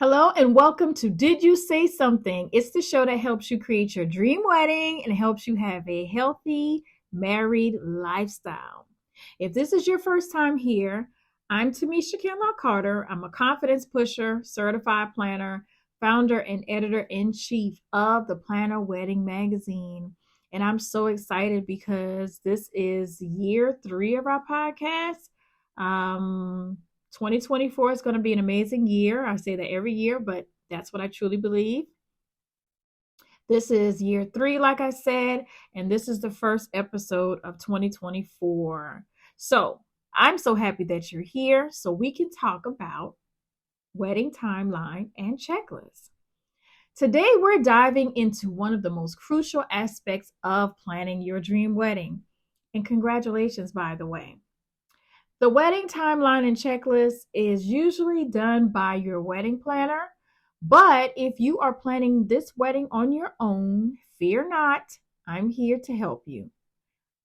Hello and welcome to Did You Say Something? It's the show that helps you create your dream wedding and helps you have a healthy married lifestyle. If this is your first time here, I'm Tamesha Kinloch-Carter. I'm a confidence pusher, certified planner, founder and editor-in-chief of the Planner Wedding Magazine. And I'm so excited because this is year 3 of our podcast. 2024 is going to be an amazing year. I say that every year, but that's what I truly believe. This is year 3, like I said, and this is the first episode of 2024. So I'm so happy that you're here so we can talk about wedding timeline and checklist. Today, we're diving into one of the most crucial aspects of planning your dream wedding. And congratulations, by the way. The wedding timeline and checklist is usually done by your wedding planner, but if you are planning this wedding on your own, fear not, I'm here to help you.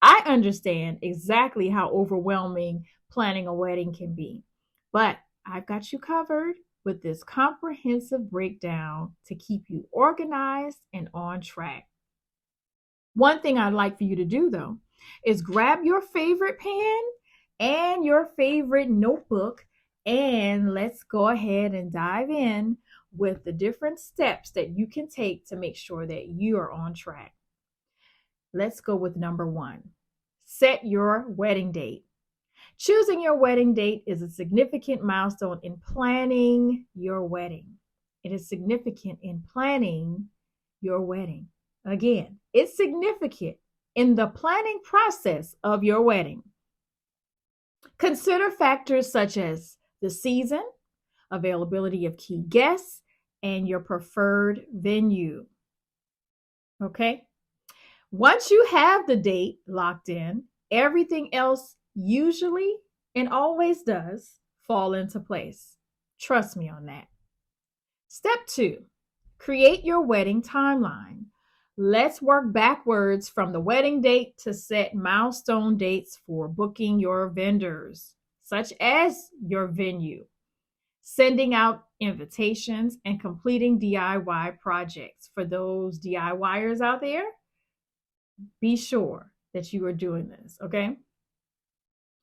I understand exactly how overwhelming planning a wedding can be, but I've got you covered with this comprehensive breakdown to keep you organized and on track. One thing I'd like for you to do, though, is grab your favorite pen and your favorite notebook, and let's go ahead and dive in with the different steps that you can take to make sure that you are on track. Let's go with number 1. Set your wedding date. Choosing your wedding date is a significant milestone in planning your wedding. It is significant in planning your wedding. Again, it's significant in the planning process of your wedding. Consider factors such as the season, availability of key guests, and your preferred venue. Okay? Once you have the date locked in, everything else usually and always does fall into place. Trust me on that. Step 2, create your wedding timeline. Let's work backwards from the wedding date to set milestone dates for booking your vendors, such as your venue, sending out invitations, and completing DIY projects. For those DIYers out there, be sure that you are doing this, okay?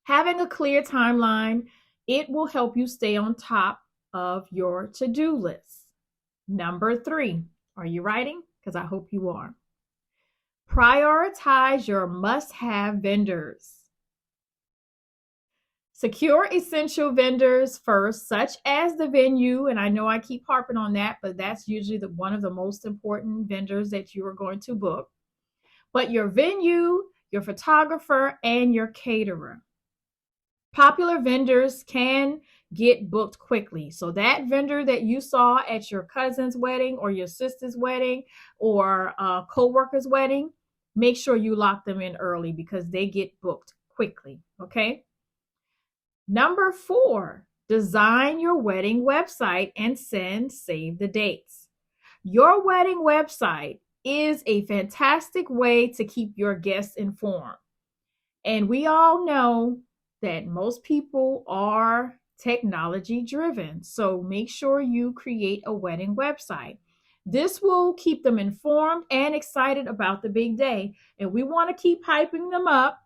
Having a clear timeline, it will help you stay on top of your to-do list. Number 3, are you writing? Because I hope you are. Prioritize your must-have vendors. Secure essential vendors first, such as the venue, and I know I keep harping on that, but that's usually one of the most important vendors that you are going to book. But your venue, your photographer, and your caterer. Popular vendors can get booked quickly. So that vendor that you saw at your cousin's wedding or your sister's wedding or a co-worker's wedding, make sure you lock them in early because they get booked quickly, okay? Number 4, design your wedding website and save the dates. Your wedding website is a fantastic way to keep your guests informed. And we all know that most people are technology driven. So make sure you create a wedding website. This will keep them informed and excited about the big day. And we want to keep hyping them up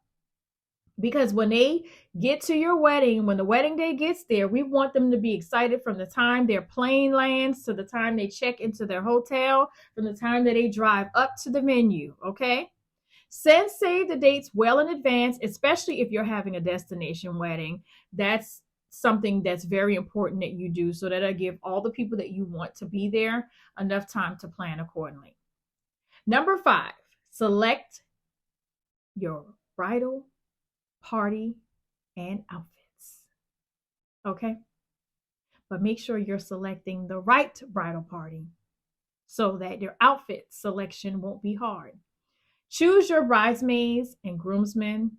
because when they get to your wedding, when the wedding day gets there, we want them to be excited from the time their plane lands to the time they check into their hotel, from the time that they drive up to the venue, okay? Save the dates well in advance, especially if you're having a destination wedding. That's something that's very important that you do so that I give all the people that you want to be there enough time to plan accordingly. Number 5, select your bridal party and outfits. Okay? But make sure you're selecting the right bridal party so that your outfit selection won't be hard. Choose your bridesmaids and groomsmen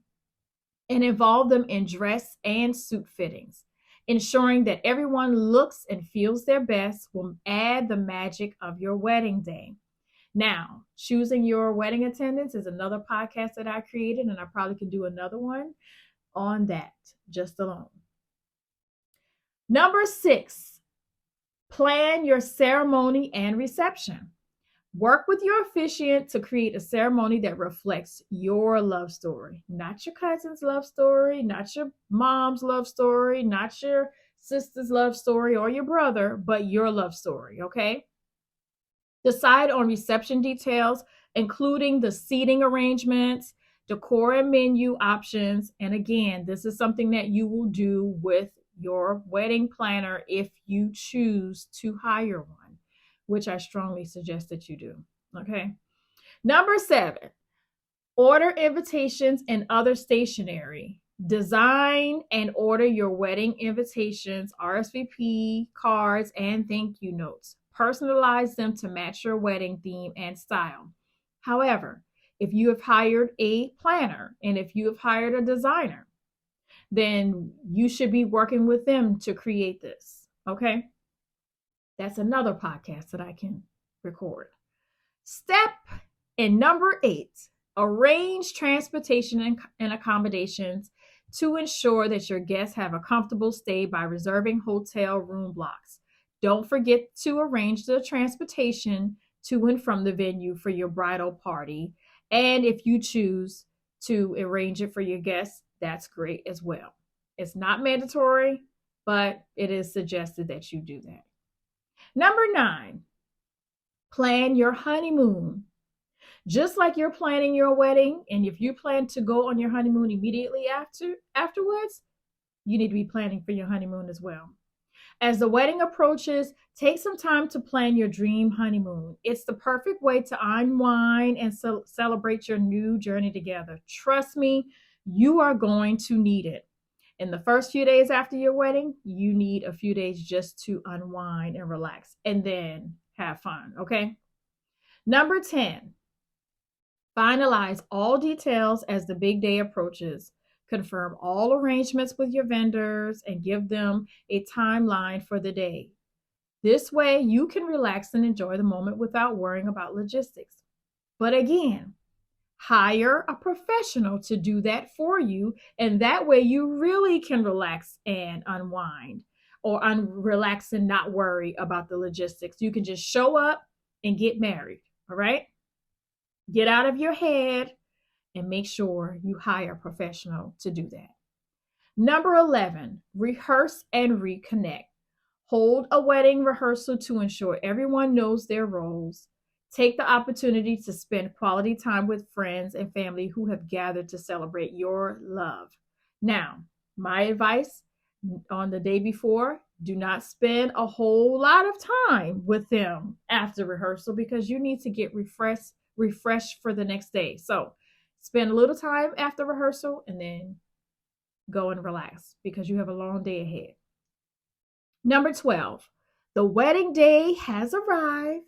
and involve them in dress and suit fittings. Ensuring that everyone looks and feels their best will add the magic of your wedding day. Now, choosing your wedding attendants is another podcast that I created, and I probably could do another one on that just alone. Number 6, Plan your ceremony and reception. Work with your officiant to create a ceremony that reflects your love story, not your cousin's love story, not your mom's love story, not your sister's love story or your brother, but your love story, okay? Decide on reception details, including the seating arrangements, decor and menu options. And again, this is something that you will do with your wedding planner if you choose to hire one, which I strongly suggest that you do. Okay. Number 7, order invitations and other stationery. Design and order your wedding invitations, RSVP cards, and thank you notes. Personalize them to match your wedding theme and style. However, if you have hired a planner and if you have hired a designer, then you should be working with them to create this. Okay. That's another podcast that I can record. Step in number 8, arrange transportation and accommodations to ensure that your guests have a comfortable stay by reserving hotel room blocks. Don't forget to arrange the transportation to and from the venue for your bridal party. And if you choose to arrange it for your guests, that's great as well. It's not mandatory, but it is suggested that you do that. Number 9, plan your honeymoon. Just like you're planning your wedding, and if you plan to go on your honeymoon immediately afterwards, you need to be planning for your honeymoon as well. As the wedding approaches, take some time to plan your dream honeymoon. It's the perfect way to unwind and celebrate your new journey together. Trust me, you are going to need it. In the first few days after your wedding, you need a few days just to unwind and relax and then have fun, okay? Number 10, finalize all details as the big day approaches. Confirm all arrangements with your vendors and give them a timeline for the day. This way, you can relax and enjoy the moment without worrying about logistics. But again, hire a professional to do that for you, and that way you really can relax and unwind, or relax and not worry about the logistics. You can just show up and get married, all right? Get out of your head and make sure you hire a professional to do that. Number 11, rehearse and reconnect. Hold a wedding rehearsal to ensure everyone knows their roles. Take the opportunity to spend quality time with friends and family who have gathered to celebrate your love. Now, my advice on the day before, do not spend a whole lot of time with them after rehearsal because you need to get refreshed for the next day. So spend a little time after rehearsal and then go and relax because you have a long day ahead. Number 12, the wedding day has arrived.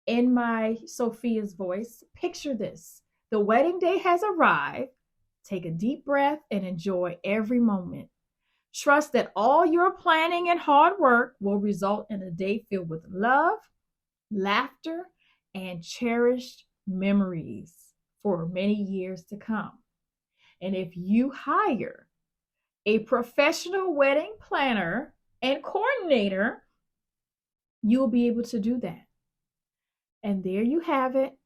In my Sophia's voice, picture this. The wedding day has arrived. Take a deep breath and enjoy every moment. Trust that all your planning and hard work will result in a day filled with love, laughter, and cherished memories for many years to come. And if you hire a professional wedding planner and coordinator, you'll be able to do that. And there you have it.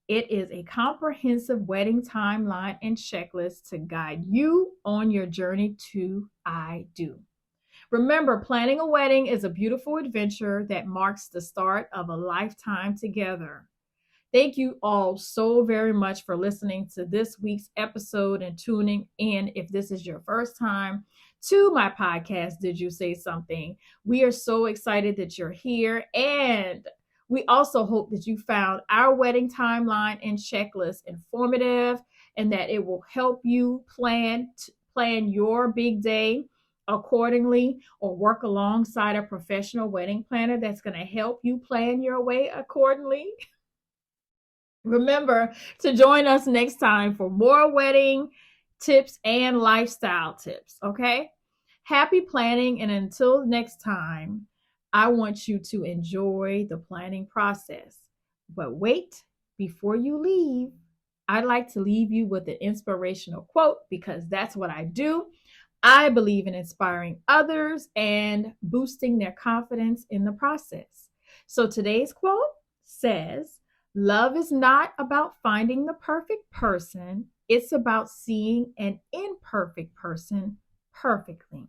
It is a comprehensive wedding timeline and checklist to guide you on your journey to I do. Remember, planning a wedding is a beautiful adventure that marks the start of a lifetime together. Thank you all so very much for listening to this week's episode and tuning in. If this is your first time to my podcast, Did You Say Something? We are so excited that you're here, and we also hope that you found our wedding timeline and checklist informative and that it will help you plan your big day accordingly, or work alongside a professional wedding planner that's going to help you plan your way accordingly. Remember to join us next time for more wedding tips and lifestyle tips, okay? Happy planning, and until next time, I want you to enjoy the planning process. But wait, before you leave, I'd like to leave you with an inspirational quote because that's what I do. I believe in inspiring others and boosting their confidence in the process. So today's quote says, love is not about finding the perfect person, it's about seeing an imperfect person perfectly.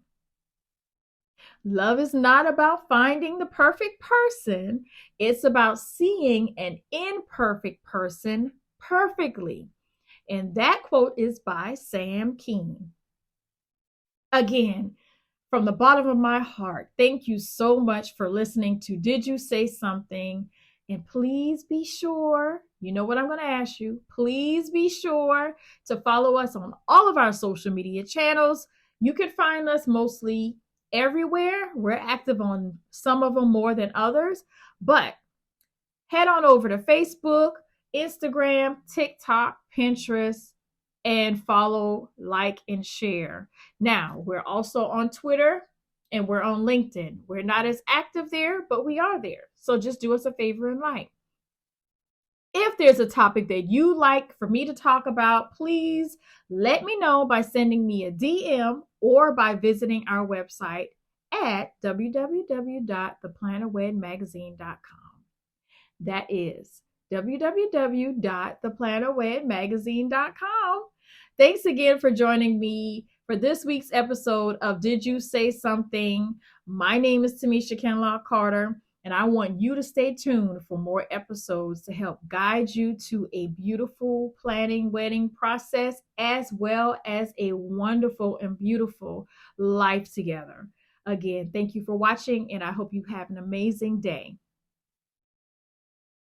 Love is not about finding the perfect person, it's about seeing an imperfect person perfectly. And that quote is by Sam Keen. Again, from the bottom of my heart, thank you so much for listening to Did You Say Something? And please be sure, you know what I'm going to ask you, please be sure to follow us on all of our social media channels. You can find us mostly everywhere. We're active on some of them more than others, but head on over to Facebook, Instagram, TikTok, Pinterest, and follow, like, and share. Now, we're also on Twitter and we're on LinkedIn. We're not as active there, but we are there. So just do us a favor and like. If there's a topic that you like for me to talk about, please let me know by sending me a DM or by visiting our website at www.theplanawedmagazine.com. That is www.theplanawedmagazine.com. Thanks again for joining me for this week's episode of Did You Say Something? My name is Tamesha Kinloch-Carter, and I want you to stay tuned for more episodes to help guide you to a beautiful planning wedding process as well as a wonderful and beautiful life together. Again, thank you for watching, and I hope you have an amazing day.